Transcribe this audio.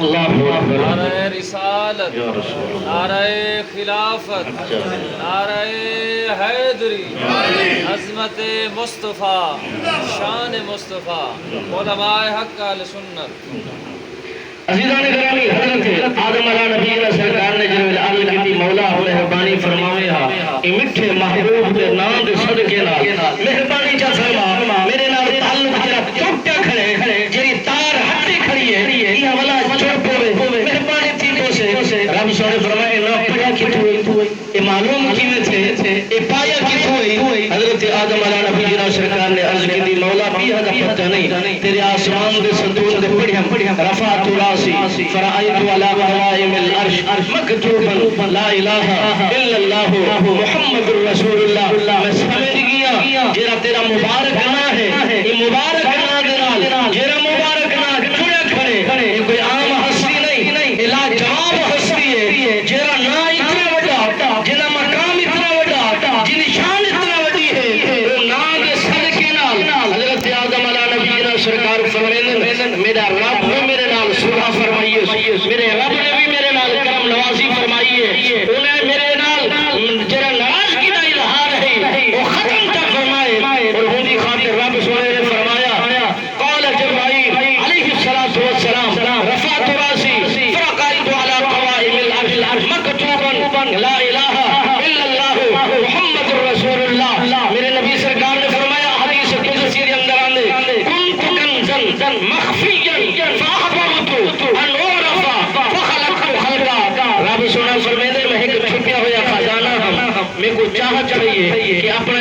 نعرہ رسالت، نعرہ خلافت، نعرہ حیدری، عظمت مصطفیٰ، شان مصطفیٰ، علماء حق اہل سنت۔ عزیزان گرامی، حضرت آدم علیہ نبی سرکار نے جنوب العالم کی تھی مولا مہربانی فرماوے ہاں اے مٹھے محبوب دے نام دے صدقے نال مہربانی چا فرما میرے نال تعلق جڑا ٹوٹا کھڑے جڑی تار ہٹی کھڑی ہے یہ والا چھوڑ پوے مہربانی تھی تو سے رب سونے فرمائے نہ پڑھا کتھوں اے معلوم کیویں تھے اے پایا کتھوں حضرت آدم علیہ نبی سرکار نے عرض کی تھی مولا بھی ہدا پتہ نہیں تیرے آسمان دے ستون دے پڑھیاں رفعت راسي فرأيت على قوائم العرش مكتوبا لا إله إلا الله محمد رسول الله میں سمجھ گیا جیرا تیرا مبارک نہ ہے یہ مبارک نہ دنال جیرا مبارک نہ جڑے کھڑے یہ کوئی عام ہستی نہیں یہ لاجواب ہستی ہے جیرا نہ اتنا وڈا جنا مقام اتنا وڈا جن شان اتنا وڈی ہے وہ نام دے صدقے نال حضرت آدم علیہ نبی سرکار فرماتے میرا رب میرے نال سبحا فرمائیے میرے رب نے بھی میرے نال کرم نوازی فرمائیے انہیں میرے نال جرا ناراضگی کا اظہار ہے وہ ختم تک فرمائے اور ہوندی خاطر رب سونے نے فرمایا قال جبرائیل علیہ الصلوۃ والسلام رفعت راسي فرقيت على قوائم العرش مكتوبا لا اله الا الله محمد رسول الله میرے نبی سرکار نے فرمایا حدیث قدسی کے اندر آندے كنت كنزا مخفيا فاحببت ان اعرف فخلقت خلقا رب سونا فرماتے میں ایک چھپیا ہوا خزانہ ہوں میں کو چاہت چاہیے کہ اپنا